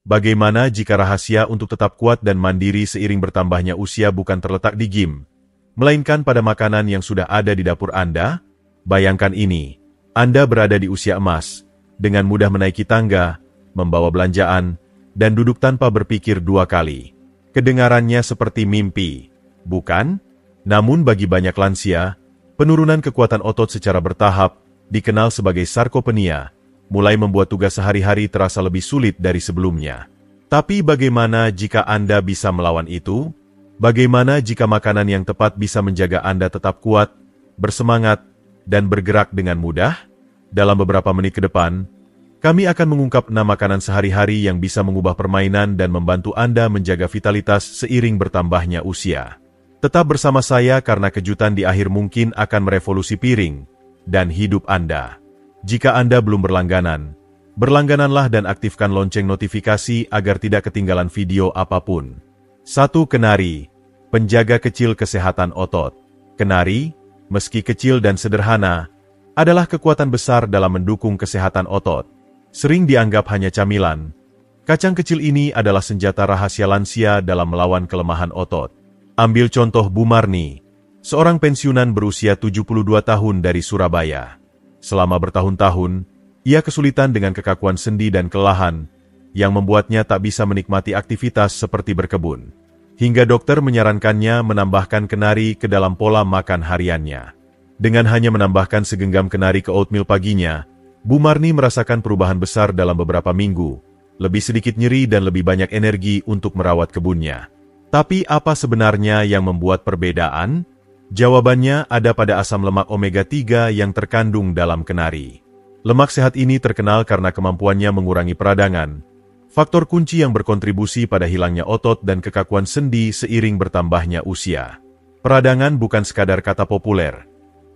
Bagaimana jika rahasia untuk tetap kuat dan mandiri seiring bertambahnya usia bukan terletak di gym, melainkan pada makanan yang sudah ada di dapur Anda? Bayangkan ini, Anda berada di usia emas, dengan mudah menaiki tangga, membawa belanjaan, dan duduk tanpa berpikir dua kali. Kedengarannya seperti mimpi, bukan? Namun bagi banyak lansia, penurunan kekuatan otot secara bertahap, dikenal sebagai sarkopenia, mulai membuat tugas sehari-hari terasa lebih sulit dari sebelumnya. Tapi bagaimana jika Anda bisa melawan itu? Bagaimana jika makanan yang tepat bisa menjaga Anda tetap kuat, bersemangat, dan bergerak dengan mudah? Dalam beberapa menit ke depan, kami akan mengungkap 6 makanan sehari-hari yang bisa mengubah permainan dan membantu Anda menjaga vitalitas seiring bertambahnya usia. Tetap bersama saya karena kejutan di akhir mungkin akan merevolusi piring dan hidup Anda. Jika Anda belum berlangganan, berlanggananlah dan aktifkan lonceng notifikasi agar tidak ketinggalan video apapun. 1. Kenari, penjaga kecil kesehatan otot. Kenari, meski kecil dan sederhana, adalah kekuatan besar dalam mendukung kesehatan otot. Sering dianggap hanya camilan, kacang kecil ini adalah senjata rahasia lansia dalam melawan kelemahan otot. Ambil contoh Bu Marni, seorang pensiunan berusia 72 tahun dari Surabaya. Selama bertahun-tahun, ia kesulitan dengan kekakuan sendi dan kelelahan, yang membuatnya tak bisa menikmati aktivitas seperti berkebun. Hingga dokter menyarankannya menambahkan kenari ke dalam pola makan hariannya. Dengan hanya menambahkan segenggam kenari ke oatmeal paginya, Bu Marni merasakan perubahan besar dalam beberapa minggu, lebih sedikit nyeri dan lebih banyak energi untuk merawat kebunnya. Tapi apa sebenarnya yang membuat perbedaan? Jawabannya ada pada asam lemak omega 3 yang terkandung dalam kenari. Lemak sehat ini terkenal karena kemampuannya mengurangi peradangan, faktor kunci yang berkontribusi pada hilangnya otot dan kekakuan sendi seiring bertambahnya usia. Peradangan bukan sekadar kata populer.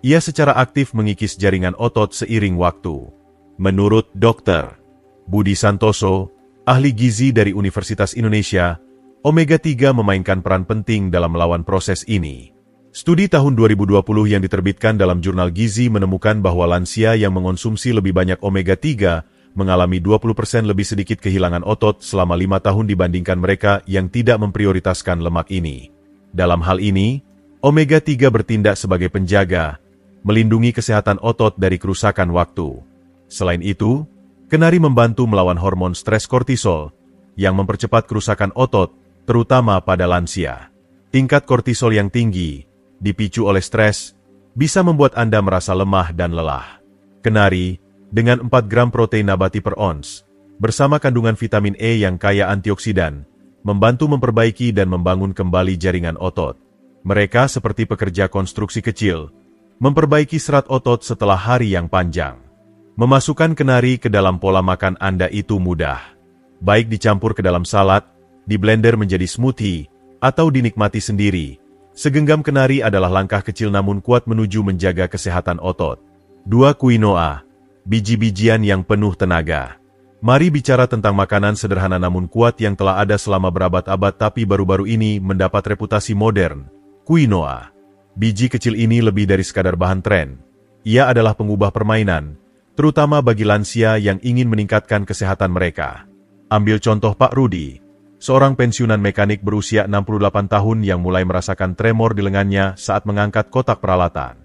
Ia secara aktif mengikis jaringan otot seiring waktu. Menurut Dr. Budi Santoso, ahli gizi dari Universitas Indonesia, omega 3 memainkan peran penting dalam melawan proses ini. Studi tahun 2020 yang diterbitkan dalam jurnal gizi menemukan bahwa lansia yang mengonsumsi lebih banyak omega 3 mengalami 20% lebih sedikit kehilangan otot selama 5 tahun dibandingkan mereka yang tidak memprioritaskan lemak ini. Dalam hal ini, omega 3 bertindak sebagai penjaga, melindungi kesehatan otot dari kerusakan waktu. Selain itu, kenari membantu melawan hormon stres kortisol, yang mempercepat kerusakan otot, terutama pada lansia. Tingkat kortisol yang tinggi, dipicu oleh stres, bisa membuat Anda merasa lemah dan lelah. Kenari, dengan 4 gram protein nabati per ons, bersama kandungan vitamin E yang kaya antioksidan, membantu memperbaiki dan membangun kembali jaringan otot. Mereka seperti pekerja konstruksi kecil, memperbaiki serat otot setelah hari yang panjang. Memasukkan kenari ke dalam pola makan Anda itu mudah. Baik dicampur ke dalam salad, di blender menjadi smoothie, atau dinikmati sendiri. Segenggam kenari adalah langkah kecil namun kuat menuju menjaga kesehatan otot. 2. Quinoa, biji-bijian yang penuh tenaga. Mari bicara tentang makanan sederhana namun kuat yang telah ada selama berabad-abad tapi baru-baru ini mendapat reputasi modern. Quinoa. Biji kecil ini lebih dari sekadar bahan tren. Ia adalah pengubah permainan, terutama bagi lansia yang ingin meningkatkan kesehatan mereka. Ambil contoh Pak Rudi, seorang pensiunan mekanik berusia 68 tahun yang mulai merasakan tremor di lengannya saat mengangkat kotak peralatan.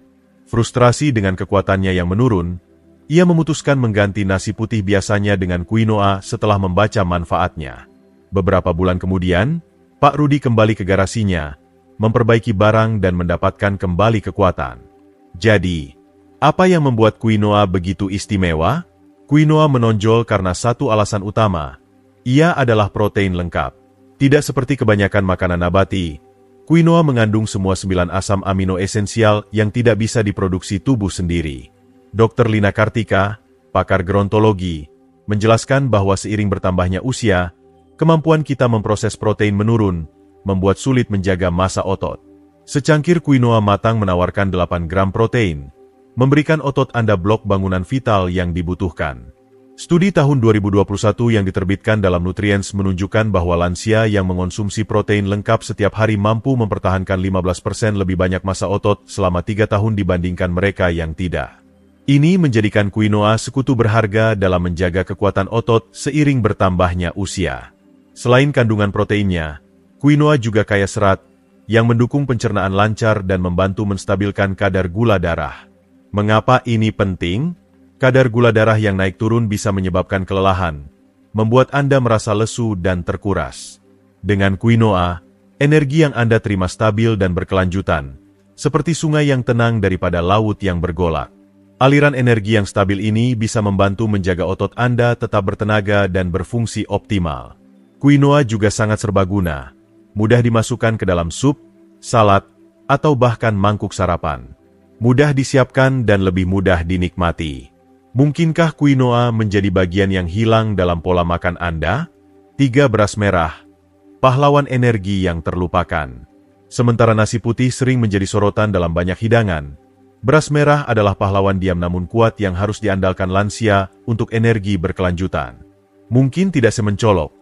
Frustrasi dengan kekuatannya yang menurun, ia memutuskan mengganti nasi putih biasanya dengan quinoa setelah membaca manfaatnya. Beberapa bulan kemudian, Pak Rudi kembali ke garasinya, memperbaiki barang dan mendapatkan kembali kekuatan. Jadi, apa yang membuat quinoa begitu istimewa? Quinoa menonjol karena satu alasan utama. Ia adalah protein lengkap. Tidak seperti kebanyakan makanan nabati, quinoa mengandung semua 9 asam amino esensial yang tidak bisa diproduksi tubuh sendiri. Dr. Lina Kartika, pakar gerontologi, menjelaskan bahwa seiring bertambahnya usia, kemampuan kita memproses protein menurun, membuat sulit menjaga massa otot. Secangkir quinoa matang menawarkan 8 gram protein, memberikan otot Anda blok bangunan vital yang dibutuhkan. Studi tahun 2021 yang diterbitkan dalam Nutrients menunjukkan bahwa lansia yang mengonsumsi protein lengkap setiap hari mampu mempertahankan 15% lebih banyak massa otot selama 3 tahun dibandingkan mereka yang tidak. Ini menjadikan quinoa sekutu berharga dalam menjaga kekuatan otot seiring bertambahnya usia. Selain kandungan proteinnya, quinoa juga kaya serat, yang mendukung pencernaan lancar dan membantu menstabilkan kadar gula darah. Mengapa ini penting? Kadar gula darah yang naik turun bisa menyebabkan kelelahan, membuat Anda merasa lesu dan terkuras. Dengan quinoa, energi yang Anda terima stabil dan berkelanjutan, seperti sungai yang tenang daripada laut yang bergolak. Aliran energi yang stabil ini bisa membantu menjaga otot Anda tetap bertenaga dan berfungsi optimal. Quinoa juga sangat serbaguna, mudah dimasukkan ke dalam sup, salad, atau bahkan mangkuk sarapan. Mudah disiapkan dan lebih mudah dinikmati. Mungkinkah quinoa menjadi bagian yang hilang dalam pola makan Anda? 3. Beras merah, pahlawan energi yang terlupakan. Sementara nasi putih sering menjadi sorotan dalam banyak hidangan, beras merah adalah pahlawan diam namun kuat yang harus diandalkan lansia untuk energi berkelanjutan. Mungkin tidak semencolok,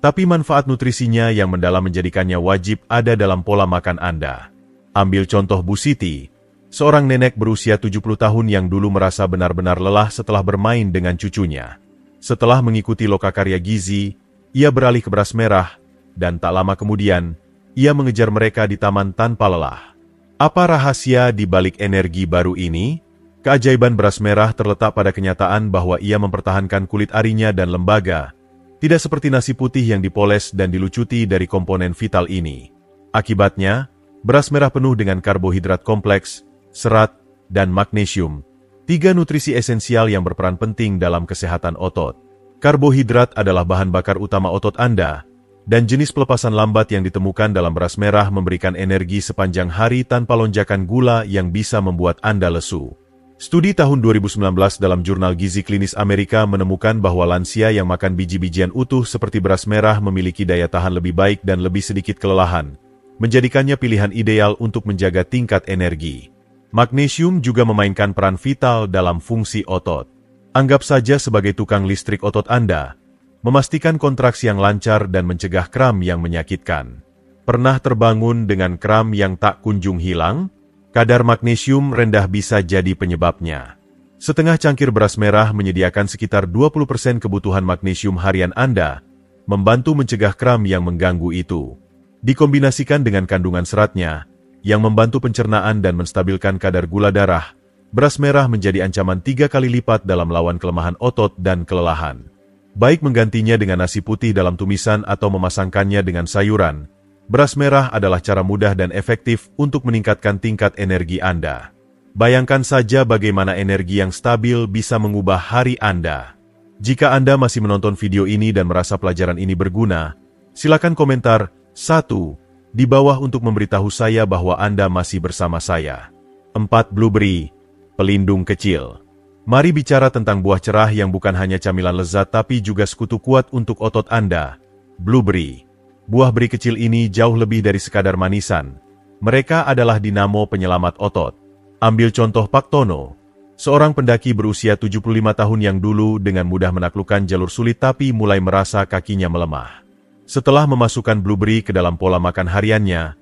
tapi manfaat nutrisinya yang mendalam menjadikannya wajib ada dalam pola makan Anda. Ambil contoh Bu Siti, seorang nenek berusia 70 tahun yang dulu merasa benar-benar lelah setelah bermain dengan cucunya. Setelah mengikuti lokakarya gizi, ia beralih ke beras merah, dan tak lama kemudian, ia mengejar mereka di taman tanpa lelah. Apa rahasia di balik energi baru ini? Keajaiban beras merah terletak pada kenyataan bahwa ia mempertahankan kulit arinya dan lembaga, tidak seperti nasi putih yang dipoles dan dilucuti dari komponen vital ini. Akibatnya, beras merah penuh dengan karbohidrat kompleks, serat, dan magnesium, 3 nutrisi esensial yang berperan penting dalam kesehatan otot. Karbohidrat adalah bahan bakar utama otot Anda, dan jenis pelepasan lambat yang ditemukan dalam beras merah memberikan energi sepanjang hari tanpa lonjakan gula yang bisa membuat Anda lesu. Studi tahun 2019 dalam jurnal Gizi Klinis Amerika menemukan bahwa lansia yang makan biji-bijian utuh seperti beras merah memiliki daya tahan lebih baik dan lebih sedikit kelelahan, menjadikannya pilihan ideal untuk menjaga tingkat energi. Magnesium juga memainkan peran vital dalam fungsi otot. Anggap saja sebagai tukang listrik otot Anda, memastikan kontraksi yang lancar dan mencegah kram yang menyakitkan. Pernah terbangun dengan kram yang tak kunjung hilang? Kadar magnesium rendah bisa jadi penyebabnya. Setengah cangkir beras merah menyediakan sekitar 20% kebutuhan magnesium harian Anda, membantu mencegah kram yang mengganggu itu. Dikombinasikan dengan kandungan seratnya, yang membantu pencernaan dan menstabilkan kadar gula darah, beras merah menjadi ancaman 3 kali lipat dalam melawan kelemahan otot dan kelelahan. Baik menggantinya dengan nasi putih dalam tumisan atau memasangkannya dengan sayuran, beras merah adalah cara mudah dan efektif untuk meningkatkan tingkat energi Anda. Bayangkan saja bagaimana energi yang stabil bisa mengubah hari Anda. Jika Anda masih menonton video ini dan merasa pelajaran ini berguna, silakan komentar 1 di bawah untuk memberitahu saya bahwa Anda masih bersama saya. 4. Blueberry, pelindung kecil. Mari bicara tentang buah cerah yang bukan hanya camilan lezat tapi juga sekutu kuat untuk otot Anda. Blueberry. Buah beri kecil ini jauh lebih dari sekadar manisan. Mereka adalah dinamo penyelamat otot. Ambil contoh Pak Tono, seorang pendaki berusia 75 tahun yang dulu dengan mudah menaklukkan jalur sulit tapi mulai merasa kakinya melemah. Setelah memasukkan blueberry ke dalam pola makan hariannya,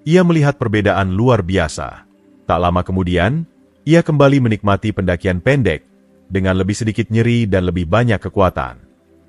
ia melihat perbedaan luar biasa. Tak lama kemudian, ia kembali menikmati pendakian pendek, dengan lebih sedikit nyeri dan lebih banyak kekuatan.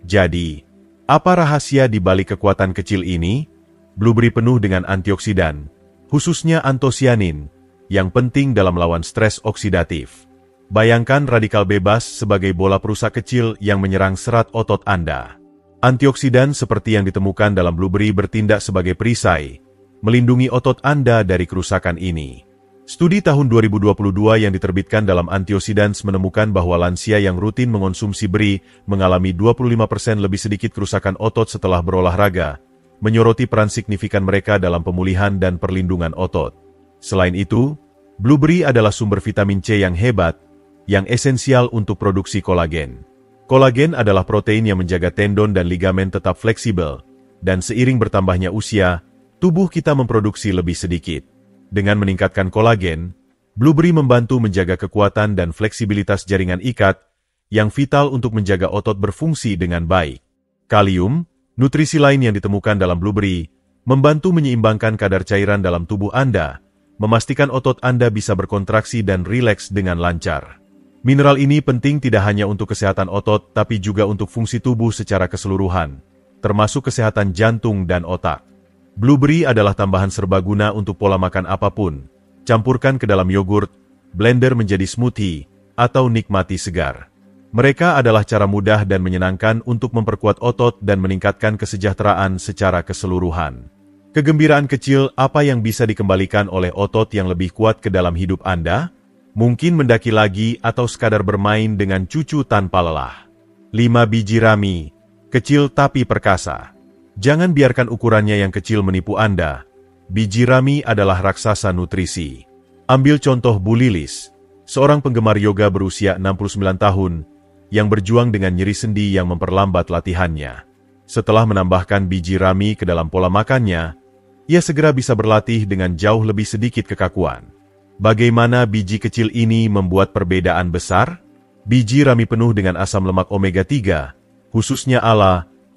Jadi, apa rahasia di balik kekuatan kecil ini? Blueberry penuh dengan antioksidan, khususnya antosianin, yang penting dalam melawan stres oksidatif. Bayangkan radikal bebas sebagai bola perusak kecil yang menyerang serat otot Anda. Antioksidan seperti yang ditemukan dalam blueberry bertindak sebagai perisai, melindungi otot Anda dari kerusakan ini. Studi tahun 2022 yang diterbitkan dalam Antioxidants menemukan bahwa lansia yang rutin mengonsumsi beri mengalami 25% lebih sedikit kerusakan otot setelah berolahraga, menyoroti peran signifikan mereka dalam pemulihan dan perlindungan otot. Selain itu, blueberry adalah sumber vitamin C yang hebat, yang esensial untuk produksi kolagen. Kolagen adalah protein yang menjaga tendon dan ligamen tetap fleksibel, dan seiring bertambahnya usia, tubuh kita memproduksi lebih sedikit. Dengan meningkatkan kolagen, blueberry membantu menjaga kekuatan dan fleksibilitas jaringan ikat, yang vital untuk menjaga otot berfungsi dengan baik. Kalium, nutrisi lain yang ditemukan dalam blueberry, membantu menyeimbangkan kadar cairan dalam tubuh Anda, memastikan otot Anda bisa berkontraksi dan rileks dengan lancar. Mineral ini penting tidak hanya untuk kesehatan otot, tapi juga untuk fungsi tubuh secara keseluruhan. termasuk kesehatan jantung dan otak. Blueberry adalah tambahan serbaguna untuk pola makan apapun. Campurkan ke dalam yogurt, blender menjadi smoothie, atau nikmati segar. Mereka adalah cara mudah dan menyenangkan untuk memperkuat otot dan meningkatkan kesejahteraan secara keseluruhan. Kegembiraan kecil apa yang bisa dikembalikan oleh otot yang lebih kuat ke dalam hidup Anda? Mungkin mendaki lagi atau sekadar bermain dengan cucu tanpa lelah. 5 biji rami, kecil tapi perkasa. Jangan biarkan ukurannya yang kecil menipu Anda. Biji rami adalah raksasa nutrisi. Ambil contoh Bu Lilis, seorang penggemar yoga berusia 69 tahun, yang berjuang dengan nyeri sendi yang memperlambat latihannya. Setelah menambahkan biji rami ke dalam pola makannya, ia segera bisa berlatih dengan jauh lebih sedikit kekakuan. Bagaimana biji kecil ini membuat perbedaan besar? Biji rami penuh dengan asam lemak omega-3, khususnya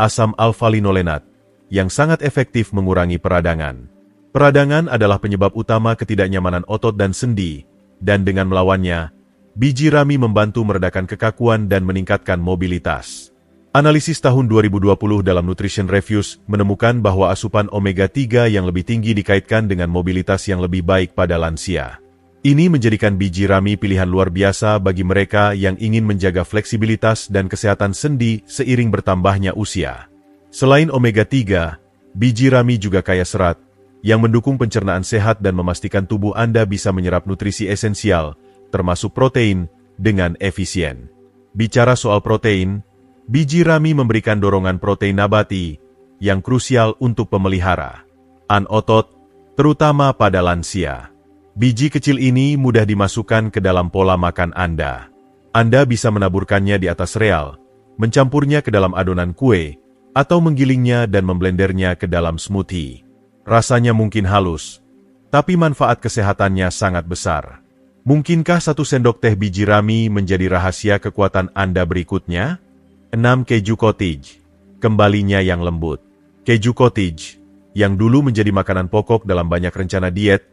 asam alfa-linolenat, yang sangat efektif mengurangi peradangan. Peradangan adalah penyebab utama ketidaknyamanan otot dan sendi, dan dengan melawannya, biji rami membantu meredakan kekakuan dan meningkatkan mobilitas. Analisis tahun 2020 dalam Nutrition Reviews menemukan bahwa asupan omega-3 yang lebih tinggi dikaitkan dengan mobilitas yang lebih baik pada lansia. Ini menjadikan biji rami pilihan luar biasa bagi mereka yang ingin menjaga fleksibilitas dan kesehatan sendi seiring bertambahnya usia. Selain omega-3, biji rami juga kaya serat, yang mendukung pencernaan sehat dan memastikan tubuh Anda bisa menyerap nutrisi esensial, termasuk protein, dengan efisien. Bicara soal protein, biji rami memberikan dorongan protein nabati yang krusial untuk pemeliharaan otot, terutama pada lansia. Biji kecil ini mudah dimasukkan ke dalam pola makan Anda. Anda bisa menaburkannya di atas sereal, mencampurnya ke dalam adonan kue, atau menggilingnya dan memblendernya ke dalam smoothie. Rasanya mungkin halus, tapi manfaat kesehatannya sangat besar. Mungkinkah 1 sendok teh biji rami menjadi rahasia kekuatan Anda berikutnya? 6 keju cottage, kembalinya yang lembut. Keju cottage, yang dulu menjadi makanan pokok dalam banyak rencana diet,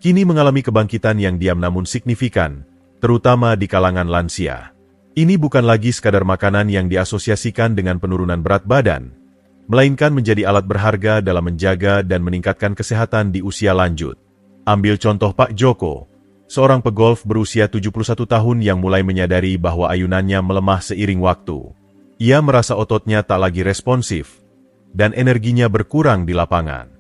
kini mengalami kebangkitan yang diam namun signifikan, terutama di kalangan lansia. Ini bukan lagi sekadar makanan yang diasosiasikan dengan penurunan berat badan, melainkan menjadi alat berharga dalam menjaga dan meningkatkan kesehatan di usia lanjut. Ambil contoh Pak Joko, seorang pegolf berusia 71 tahun yang mulai menyadari bahwa ayunannya melemah seiring waktu. Ia merasa ototnya tak lagi responsif, dan energinya berkurang di lapangan.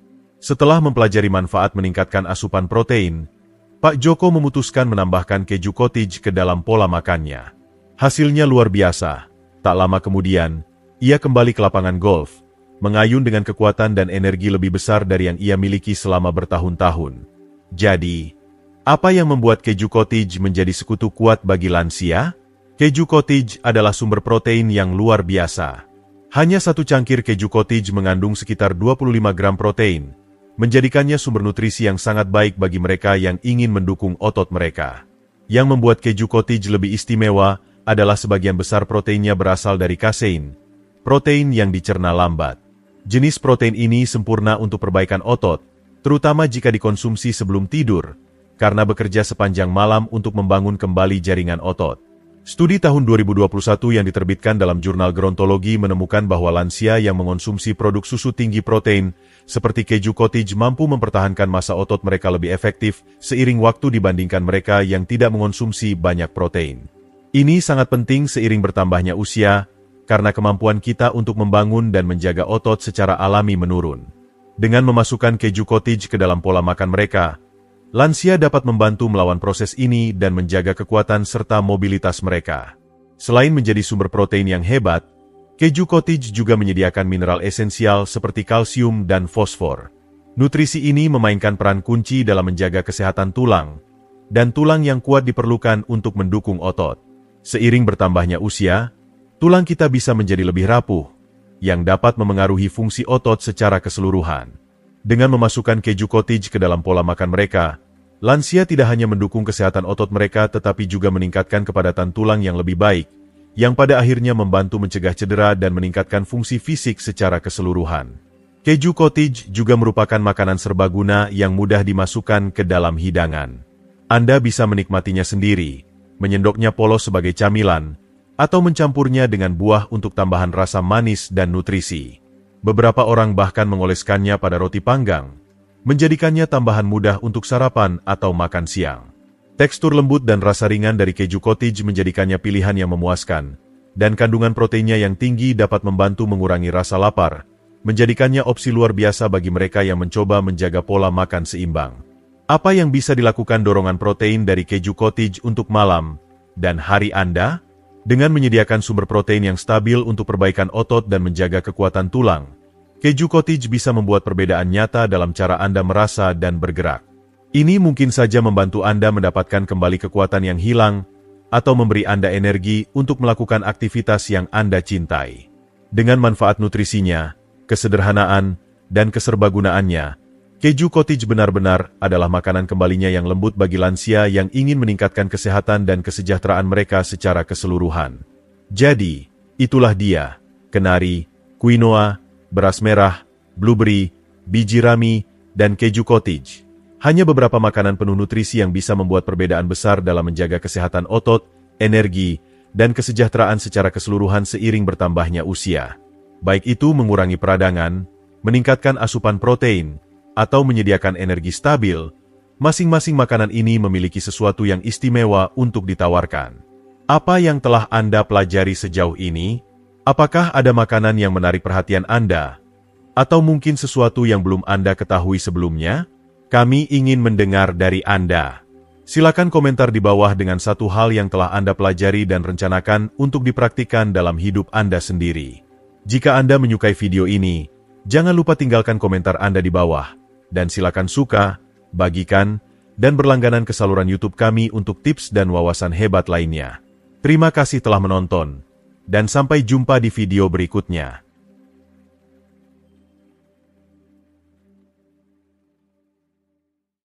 Setelah mempelajari manfaat meningkatkan asupan protein, Pak Joko memutuskan menambahkan keju cottage ke dalam pola makannya. Hasilnya luar biasa. Tak lama kemudian, ia kembali ke lapangan golf, mengayun dengan kekuatan dan energi lebih besar dari yang ia miliki selama bertahun-tahun. Jadi, apa yang membuat keju cottage menjadi sekutu kuat bagi lansia? Keju cottage adalah sumber protein yang luar biasa. Hanya 1 cangkir keju cottage mengandung sekitar 25 gram protein, menjadikannya sumber nutrisi yang sangat baik bagi mereka yang ingin mendukung otot mereka. Yang membuat keju cottage lebih istimewa adalah sebagian besar proteinnya berasal dari kasein, protein yang dicerna lambat. Jenis protein ini sempurna untuk perbaikan otot, terutama jika dikonsumsi sebelum tidur, karena bekerja sepanjang malam untuk membangun kembali jaringan otot. Studi tahun 2021 yang diterbitkan dalam jurnal gerontologi menemukan bahwa lansia yang mengonsumsi produk susu tinggi protein, seperti keju cottage mampu mempertahankan massa otot mereka lebih efektif seiring waktu dibandingkan mereka yang tidak mengonsumsi banyak protein. Ini sangat penting seiring bertambahnya usia, karena kemampuan kita untuk membangun dan menjaga otot secara alami menurun. Dengan memasukkan keju cottage ke dalam pola makan mereka, lansia dapat membantu melawan proses ini dan menjaga kekuatan serta mobilitas mereka. Selain menjadi sumber protein yang hebat, keju cottage juga menyediakan mineral esensial seperti kalsium dan fosfor. Nutrisi ini memainkan peran kunci dalam menjaga kesehatan tulang, dan tulang yang kuat diperlukan untuk mendukung otot. Seiring bertambahnya usia, tulang kita bisa menjadi lebih rapuh, yang dapat memengaruhi fungsi otot secara keseluruhan. Dengan memasukkan keju cottage ke dalam pola makan mereka, lansia tidak hanya mendukung kesehatan otot mereka tetapi juga meningkatkan kepadatan tulang yang lebih baik, yang pada akhirnya membantu mencegah cedera dan meningkatkan fungsi fisik secara keseluruhan. Keju cottage juga merupakan makanan serbaguna yang mudah dimasukkan ke dalam hidangan. Anda bisa menikmatinya sendiri, menyendoknya polos sebagai camilan, atau mencampurnya dengan buah untuk tambahan rasa manis dan nutrisi. Beberapa orang bahkan mengoleskannya pada roti panggang, menjadikannya tambahan mudah untuk sarapan atau makan siang. Tekstur lembut dan rasa ringan dari keju cottage menjadikannya pilihan yang memuaskan, dan kandungan proteinnya yang tinggi dapat membantu mengurangi rasa lapar, menjadikannya opsi luar biasa bagi mereka yang mencoba menjaga pola makan seimbang. Apa yang bisa dilakukan dorongan protein dari keju cottage untuk malam dan hari Anda? Dengan menyediakan sumber protein yang stabil untuk perbaikan otot dan menjaga kekuatan tulang, keju cottage bisa membuat perbedaan nyata dalam cara Anda merasa dan bergerak. Ini mungkin saja membantu Anda mendapatkan kembali kekuatan yang hilang, atau memberi Anda energi untuk melakukan aktivitas yang Anda cintai. Dengan manfaat nutrisinya, kesederhanaan, dan keserbagunaannya, keju cottage benar-benar adalah makanan kembalinya yang lembut bagi lansia yang ingin meningkatkan kesehatan dan kesejahteraan mereka secara keseluruhan. Jadi, itulah dia, kenari, quinoa, beras merah, blueberry, biji rami, dan keju cottage. Hanya beberapa makanan penuh nutrisi yang bisa membuat perbedaan besar dalam menjaga kesehatan otot, energi, dan kesejahteraan secara keseluruhan seiring bertambahnya usia. Baik itu mengurangi peradangan, meningkatkan asupan protein, atau menyediakan energi stabil, masing-masing makanan ini memiliki sesuatu yang istimewa untuk ditawarkan. Apa yang telah Anda pelajari sejauh ini? Apakah ada makanan yang menarik perhatian Anda? Atau mungkin sesuatu yang belum Anda ketahui sebelumnya? Kami ingin mendengar dari Anda. Silakan komentar di bawah dengan satu hal yang telah Anda pelajari dan rencanakan untuk dipraktikkan dalam hidup Anda sendiri. Jika Anda menyukai video ini, jangan lupa tinggalkan komentar Anda di bawah. Dan silakan suka, bagikan, dan berlangganan ke saluran YouTube kami untuk tips dan wawasan hebat lainnya. Terima kasih telah menonton, dan sampai jumpa di video berikutnya.